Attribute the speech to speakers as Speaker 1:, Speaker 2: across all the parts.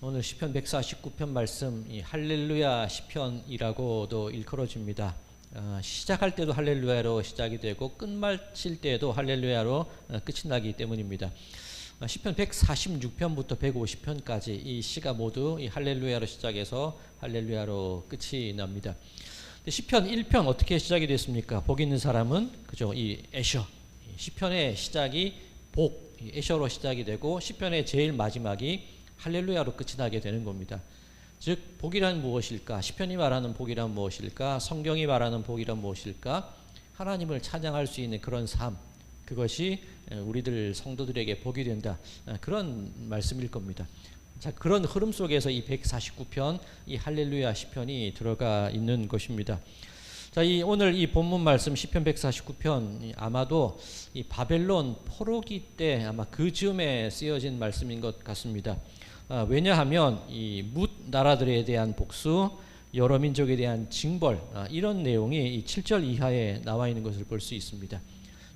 Speaker 1: 오늘 시편 149편 말씀 이 할렐루야 시편이라고도 일컬어집니다. 시작할 때도 할렐루야로 시작이 되고 끝마칠 때도 할렐루야로 끝이 나기 때문입니다. 시편 146편부터 150편까지 이 시가 모두 이 할렐루야로 시작해서 할렐루야로 끝이 납니다. 시편 1편 어떻게 시작이 됐습니까? 복 있는 사람은 그죠? 이 에셔. 시편의 시작이 복, 에셔로 시작이 되고 시편의 제일 마지막이 할렐루야로 끝이 나게 되는 겁니다. 즉 복이란 무엇일까? 시편이 말하는 복이란 무엇일까? 성경이 말하는 복이란 무엇일까? 하나님을 찬양할 수 있는 그런 삶, 그것이 우리들 성도들에게 복이 된다, 그런 말씀일 겁니다. 자, 그런 흐름 속에서 이 149편 이 할렐루야 시편이 들어가 있는 것입니다. 자, 오늘 이 본문 말씀 시편 149편 아마도 이 바벨론 포로기 때 아마 그 즈음에 쓰여진 말씀인 것 같습니다. 왜냐하면 이 뭇 나라들에 대한 복수, 여러 민족에 대한 징벌, 이런 내용이 이 7절 이하에 나와 있는 것을 볼 수 있습니다.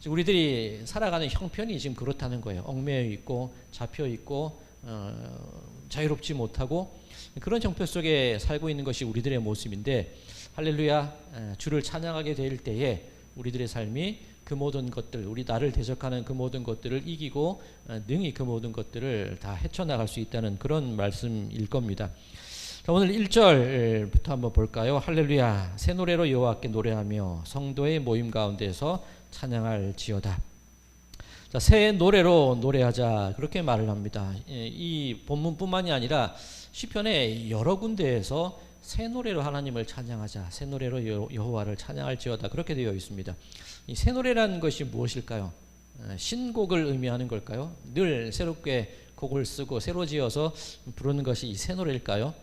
Speaker 1: 우리들이 살아가는 형편이 지금 그렇다는 거예요. 얽매여 있고 잡혀 있고 자유롭지 못하고 그런 형편 속에 살고 있는 것이 우리들의 모습인데, 할렐루야, 주를 찬양하게 될 때에 우리들의 삶이 그 모든 것들, 우리 나를 대적하는 그 모든 것들을 이기고 능히 그 모든 것들을 다 헤쳐나갈 수 있다는 그런 말씀일 겁니다. 자, 오늘 1절부터 한번 볼까요? 할렐루야, 새 노래로 여호와께 노래하며 성도의 모임 가운데서 찬양할지어다. 자, 새 노래로 노래하자, 그렇게 말을 합니다. 이 본문뿐만이 아니라 시편의 여러 군데에서 새 노래로 하나님을 찬양하자, 새 노래로 여호와를 찬양할지어다, 그렇게 되어 있습니다. 이 새 노래라는 것이 무엇일까요? 신곡을 의미하는 걸까요? 늘 새롭게 곡을 쓰고 새로 지어서 부르는 것이 이 새 노래일까요?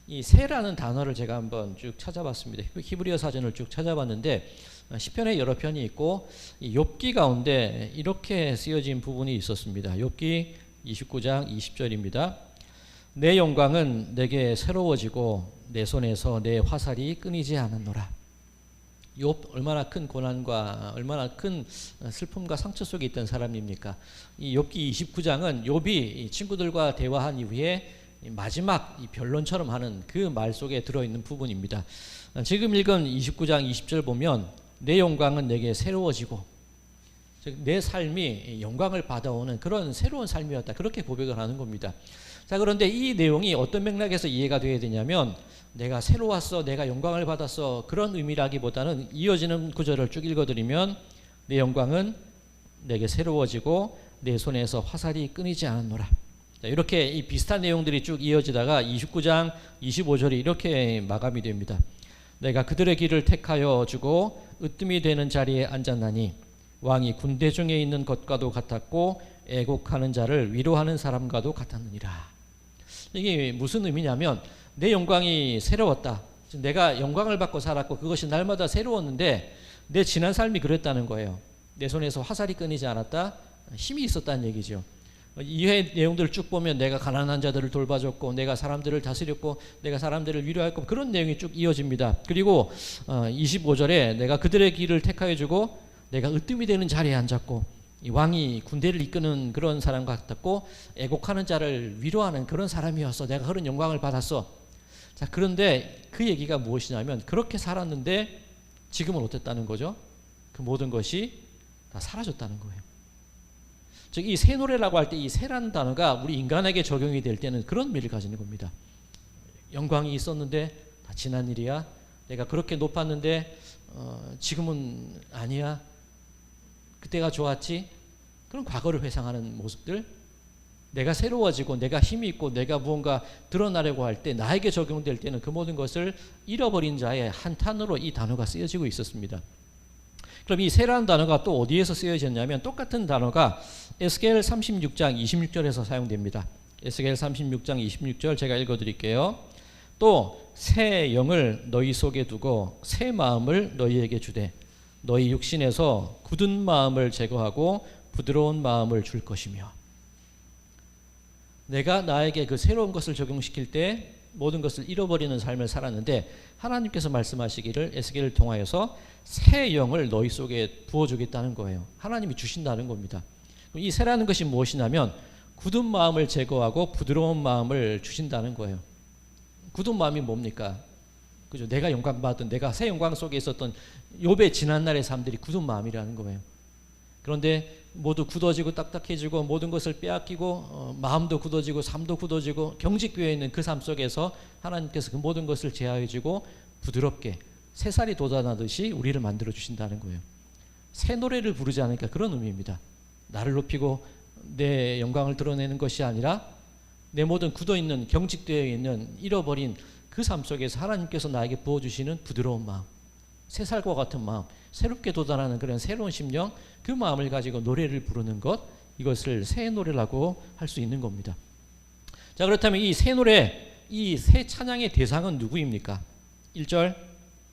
Speaker 1: 이 새라는 단어를 제가 한번 쭉 찾아봤습니다. 히브리어 사전을 쭉 찾아봤는데 시편에 여러 편이 있고 이 욥기 가운데 이렇게 쓰여진 부분이 있었습니다. 욥기 29장 20절입니다. 내 영광은 내게 새로워지고 내 손에서 내 화살이 끊이지 않았노라. 욥 얼마나 큰 고난과 얼마나 큰 슬픔과 상처 속에 있던 사람입니까? 이 욥기 29장은 욥이 친구들과 대화한 이후에 마지막 이 변론처럼 하는 그 말 속에 들어있는 부분입니다. 지금 읽은 29장 20절 보면 내 영광은 내게 새로워지고, 즉 내 삶이 영광을 받아오는 그런 새로운 삶이었다, 그렇게 고백을 하는 겁니다. 자, 그런데 이 내용이 어떤 맥락에서 이해가 되어야 되냐면, 내가 새로웠어, 내가 영광을 받았어, 그런 의미라기보다는 이어지는 구절을 쭉 읽어드리면 내 영광은 내게 새로워지고 내 손에서 화살이 끊이지 않았노라. 자, 이렇게 이 비슷한 내용들이 쭉 이어지다가 29장 25절이 이렇게 마감이 됩니다. 내가 그들의 길을 택하여 주고 으뜸이 되는 자리에 앉았나니 왕이 군대 중에 있는 것과도 같았고 애곡하는 자를 위로하는 사람과도 같았느니라. 이게 무슨 의미냐면, 내 영광이 새로웠다, 내가 영광을 받고 살았고 그것이 날마다 새로웠는데 내 지난 삶이 그랬다는 거예요. 내 손에서 화살이 끊이지 않았다, 힘이 있었다는 얘기죠. 이해 내용들을 쭉 보면 내가 가난한 자들을 돌봐줬고 내가 사람들을 다스렸고 내가 사람들을 위로했고 그런 내용이 쭉 이어집니다. 그리고 25절에 내가 그들의 길을 택하여 주고 내가 으뜸이 되는 자리에 앉았고, 이 왕이 군대를 이끄는 그런 사람과 같았고 애곡하는 자를 위로하는 그런 사람이었어, 내가 그런 영광을 받았어. 자, 그런데 그 얘기가 무엇이냐면, 그렇게 살았는데 지금은 어땠다는 거죠? 그 모든 것이 다 사라졌다는 거예요. 즉 이 새 노래라고 할 때 이 새라는 단어가 우리 인간에게 적용이 될 때는 그런 의미를 가지는 겁니다. 영광이 있었는데 다 지난 일이야. 내가 그렇게 높았는데 지금은 아니야. 그때가 좋았지. 그런 과거를 회상하는 모습들. 내가 새로워지고 내가 힘이 있고 내가 무언가 드러나려고 할 때 나에게 적용될 때는 그 모든 것을 잃어버린 자의 한탄으로 이 단어가 쓰여지고 있었습니다. 그럼 이 새라는 단어가 또 어디에서 쓰여졌냐면, 똑같은 단어가 에스겔 36장 26절에서 사용됩니다. 에스겔 36장 26절 제가 읽어드릴게요. 또 새 영을 너희 속에 두고 새 마음을 너희에게 주되 너희 육신에서 굳은 마음을 제거하고 부드러운 마음을 줄 것이며. 내가 나에게 그 새로운 것을 적용시킬 때 모든 것을 잃어버리는 삶을 살았는데 하나님께서 말씀하시기를 에스겔을 통하여서 새 영을 너희 속에 부어주겠다는 거예요. 하나님이 주신다는 겁니다. 이 새라는 것이 무엇이냐면 굳은 마음을 제거하고 부드러운 마음을 주신다는 거예요. 굳은 마음이 뭡니까? 그죠? 내가 영광받은, 내가 새 영광 속에 있었던 욥의 지난날의 삶들이 굳은 마음이라는 거예요. 그런데 모두 굳어지고 딱딱해지고 모든 것을 빼앗기고 마음도 굳어지고 삶도 굳어지고 경직되어 있는 그 삶 속에서 하나님께서 그 모든 것을 제하여 주고 부드럽게 새살이 돋아나듯이 우리를 만들어 주신다는 거예요. 새 노래를 부르지 않으니까 그런 의미입니다. 나를 높이고 내 영광을 드러내는 것이 아니라 내 모든 굳어있는 경직되어 있는 잃어버린 그 삶 속에서 하나님께서 나에게 부어주시는 부드러운 마음, 새살과 같은 마음, 새롭게 돋아나는 그런 새로운 심령, 그 마음을 가지고 노래를 부르는 것, 이것을 새 노래라고 할 수 있는 겁니다. 자, 그렇다면 이 새 노래, 이 새 찬양의 대상은 누구입니까? 1절,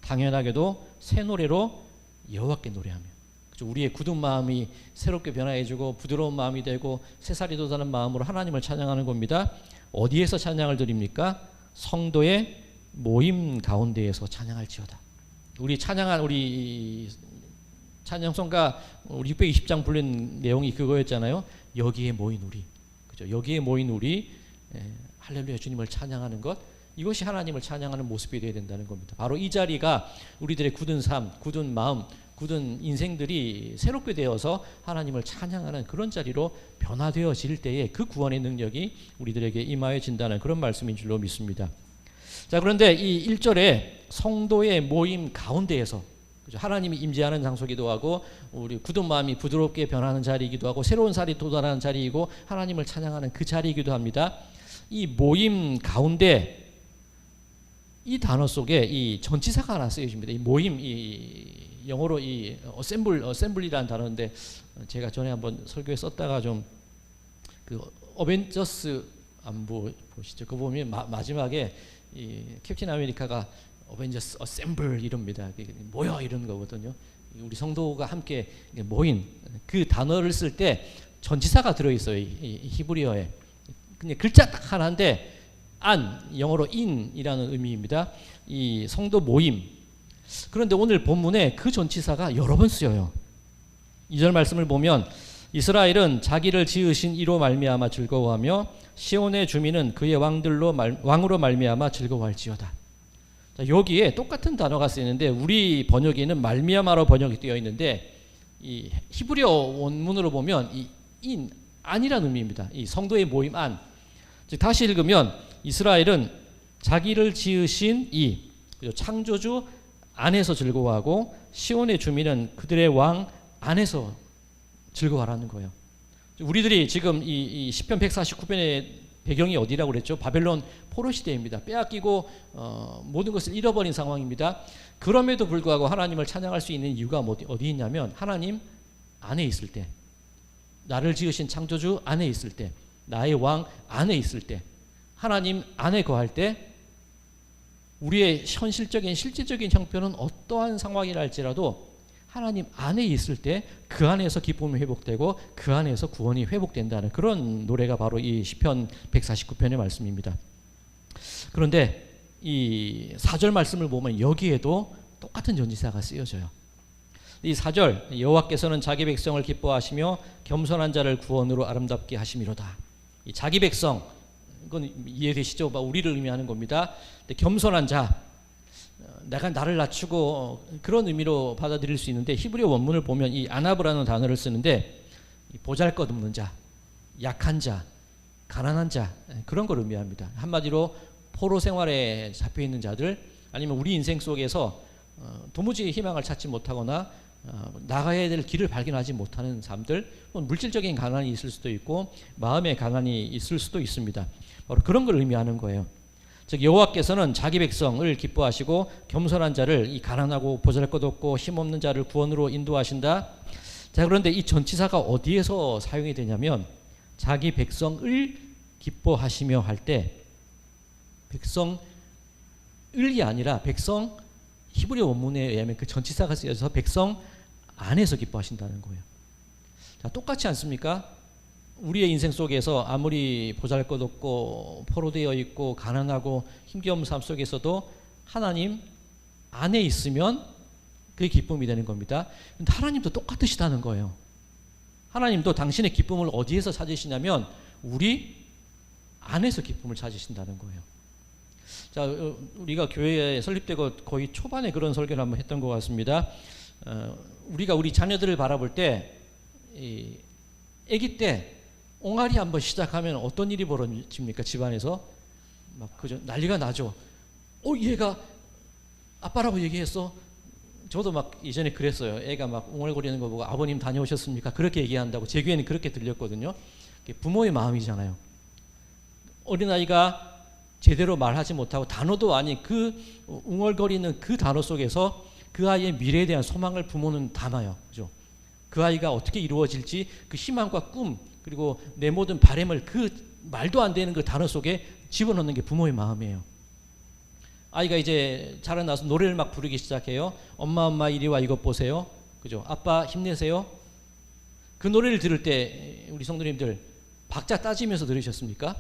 Speaker 1: 당연하게도 새 노래로 여호와께 노래하며. 우리의 굳은 마음이 새롭게 변화해주고 부드러운 마음이 되고 새살이 돋아나는 마음으로 하나님을 찬양하는 겁니다. 어디에서 찬양을 드립니까? 성도의 모임 가운데에서 찬양할지어다. 우리 찬양송가 우리 620장 불린 내용이 그거였잖아요. 여기에 모인 우리, 그죠? 여기에 모인 우리, 할렐루야 주님을 찬양하는 것, 이것이 하나님을 찬양하는 모습이 되어야 된다는 겁니다. 바로 이 자리가 우리들의 굳은 삶, 굳은 마음, 굳은 인생들이 새롭게 되어서 하나님을 찬양하는 그런 자리로 변화되어질 때에 그 구원의 능력이 우리들에게 임하여진다는 그런 말씀인 줄로 믿습니다. 자, 그런데 이 1절에 성도의 모임 가운데에서, 그죠? 하나님이 임재하는 장소이기도 하고 우리 굳은 마음이 부드럽게 변하는 자리이기도 하고 새로운 살이 돋아나는 자리이고 하나님을 찬양하는 그 자리이기도 합니다. 이 모임 가운데 이 단어 속에 이 전치사가 하나 쓰여집니다. 이 모임, 이 영어로 이 어셈블리라는 단어인데 제가 전에 한번 설교에 썼다가 좀 그 어벤져스 안 보시죠? 그거 보면 마지막에 이 캡틴 아메리카가 어벤져스 어셈블 이럽니다. 모여 이런 거거든요. 우리 성도가 함께 모인 그 단어를 쓸 때 전치사가 들어있어요. 이 히브리어에. 그냥 글자 딱 하나인데 안, 영어로 in이라는 의미입니다. 이 성도 모임. 그런데 오늘 본문에 그 전치사가 여러 번 쓰여요. 2절 말씀을 보면 이스라엘은 자기를 지으신 이로 말미암아 즐거워하며 시온의 주민은 그의 왕으로 말미암아 즐거워할지어다. 자, 여기에 똑같은 단어가 쓰이는데 우리 번역에는 말미암아로 번역이 되어 있는데 이 히브리어 원문으로 보면 이 in, 안이라는 의미입니다. 이 성도의 모임 안. 즉 다시 읽으면 이스라엘은 자기를 지으신 이 창조주 안에서 즐거워하고 시온의 주민은 그들의 왕 안에서 즐거워하라는 거예요. 우리들이 지금 이 시편 149편의 배경이 어디라고 그랬죠? 바벨론 포로 시대입니다. 빼앗기고 모든 것을 잃어버린 상황입니다. 그럼에도 불구하고 하나님을 찬양할 수 있는 이유가 어디 있냐면 하나님 안에 있을 때, 나를 지으신 창조주 안에 있을 때, 나의 왕 안에 있을 때, 하나님 안에 거할 때 우리의 현실적인 실질적인 형편은 어떠한 상황이라 할지라도 하나님 안에 있을 때 그 안에서 기쁨이 회복되고 그 안에서 구원이 회복된다는 그런 노래가 바로 이 시편 149편의 말씀입니다. 그런데 이 4절 말씀을 보면 여기에도 똑같은 전치사가 쓰여져요. 이 4절 여호와께서는 자기 백성을 기뻐하시며 겸손한 자를 구원으로 아름답게 하심이로다. 이 자기 백성, 이건 이해되시죠? 우리를 의미하는 겁니다. 겸손한 자, 내가 나를 낮추고 그런 의미로 받아들일 수 있는데 히브리어 원문을 보면 이 아나브라는 단어를 쓰는데 보잘것없는 자, 약한 자, 가난한 자, 그런 걸 의미합니다. 한마디로 포로 생활에 잡혀있는 자들, 아니면 우리 인생 속에서 도무지 희망을 찾지 못하거나 나가야 될 길을 발견하지 못하는 삶들, 물질적인 가난이 있을 수도 있고 마음의 가난이 있을 수도 있습니다. 바로 그런 걸 의미하는 거예요. 즉 여호와께서는 자기 백성을 기뻐하시고 겸손한 자를, 이 가난하고 보잘것없고 힘없는 자를 구원으로 인도하신다. 자, 그런데 이 전치사가 어디에서 사용이 되냐면 자기 백성을 기뻐하시며 할 때 백성을이 아니라 백성, 히브리 원문에 의하면 그 전치사가 쓰여서 백성 안에서 기뻐하신다는 거예요. 자, 똑같지 않습니까? 우리의 인생 속에서 아무리 보잘것없고 포로되어 있고 가난하고 힘겨운 삶 속에서도 하나님 안에 있으면 그게 기쁨이 되는 겁니다. 근데 하나님도 똑같으시다는 거예요. 하나님도 당신의 기쁨을 어디에서 찾으시냐면 우리 안에서 기쁨을 찾으신다는 거예요. 자, 우리가 교회에 설립되고 거의 초반에 그런 설교를 한번 했던 것 같습니다. 우리가 우리 자녀들을 바라볼 때, 아기 때 옹알이 한번 시작하면 어떤 일이 벌어집니까? 집안에서 막 그저 난리가 나죠. 얘가 아빠라고 얘기했어. 저도 막 이전에 그랬어요. 애가 막 웅얼거리는 거 보고 아버님 다녀오셨습니까? 그렇게 얘기한다고 제 귀에는 그렇게 들렸거든요. 부모의 마음이잖아요. 어린아이가 제대로 말하지 못하고 단어도 아닌 그 웅얼거리는 그 단어 속에서 그 아이의 미래에 대한 소망을 부모는 담아요. 그죠? 그 아이가 어떻게 이루어질지 그 희망과 꿈 그리고 내 모든 바람을 그 말도 안 되는 그 단어 속에 집어넣는 게 부모의 마음이에요. 아이가 이제 자라나서 노래를 막 부르기 시작해요. 엄마 이리 와 이것 보세요. 그죠? 아빠 힘내세요. 그 노래를 들을 때 우리 성도님들 박자 따지면서 들으셨습니까?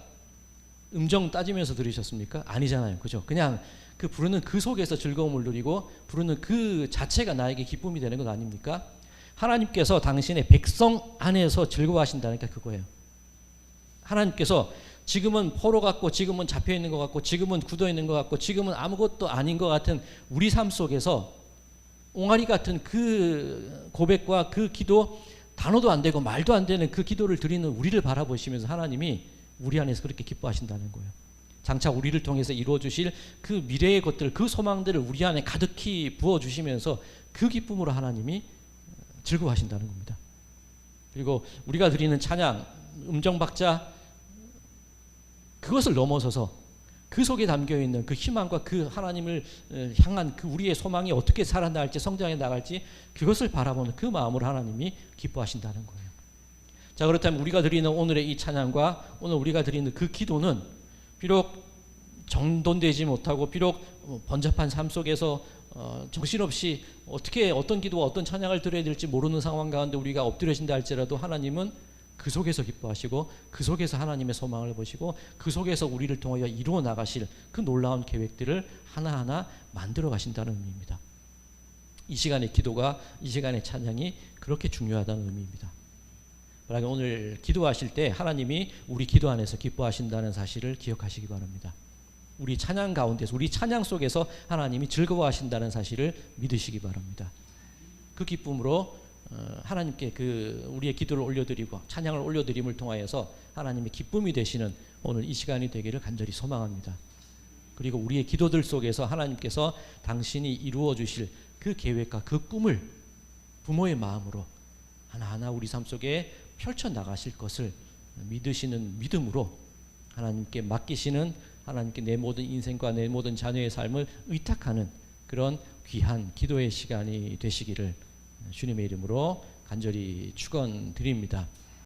Speaker 1: 음정 따지면서 들으셨습니까? 아니잖아요. 그죠? 그냥 그 부르는 그 속에서 즐거움을 누리고 부르는 그 자체가 나에게 기쁨이 되는 것 아닙니까? 하나님께서 당신의 백성 안에서 즐거워하신다니까 그거예요. 하나님께서 지금은 포로 같고 지금은 잡혀 있는 것 같고 지금은 굳어 있는 것 같고 지금은 아무것도 아닌 것 같은 우리 삶 속에서 옹알이 같은 그 고백과 그 기도 단어도 안 되고 말도 안 되는 그 기도를 드리는 우리를 바라보시면서 하나님이 우리 안에서 그렇게 기뻐하신다는 거예요. 장차 우리를 통해서 이루어 주실 그 미래의 것들 그 소망들을 우리 안에 가득히 부어 주시면서 그 기쁨으로 하나님이 즐거워하신다는 겁니다. 그리고 우리가 드리는 찬양 음정 박자 그것을 넘어서서 그 속에 담겨있는 그 희망과 그 하나님을 향한 그 우리의 소망이 어떻게 살아나갈지 성장해 나갈지 그것을 바라보는 그 마음으로 하나님이 기뻐하신다는 거예요. 자, 그렇다면 우리가 드리는 오늘의 이 찬양과 오늘 우리가 드리는 그 기도는 비록 정돈되지 못하고 비록 번잡한 삶 속에서 정신없이 어떻게 어떤 기도와 어떤 찬양을 드려야 될지 모르는 상황 가운데 우리가 엎드려진다 할지라도 하나님은 그 속에서 기뻐하시고 그 속에서 하나님의 소망을 보시고 그 속에서 우리를 통하여 이루어 나가실 그 놀라운 계획들을 하나하나 만들어 가신다는 의미입니다. 이 시간의 기도가 이 시간의 찬양이 그렇게 중요하다는 의미입니다. 그러나 오늘 기도하실 때 하나님이 우리 기도 안에서 기뻐하신다는 사실을 기억하시기 바랍니다. 우리 찬양 가운데서 우리 찬양 속에서 하나님이 즐거워하신다는 사실을 믿으시기 바랍니다. 그 기쁨으로 하나님께 그 우리의 기도를 올려드리고 찬양을 올려드림을 통하여서 하나님의 기쁨이 되시는 오늘 이 시간이 되기를 간절히 소망합니다. 그리고 우리의 기도들 속에서 하나님께서 당신이 이루어 주실 그 계획과 그 꿈을 부모의 마음으로 하나하나 우리 삶 속에 펼쳐 나가실 것을 믿으시는 믿음으로 하나님께 맡기시는 하나님께 내 모든 인생과 내 모든 자녀의 삶을 의탁하는 그런 귀한 기도의 시간이 되시기를 주님의 이름으로 간절히 축원드립니다.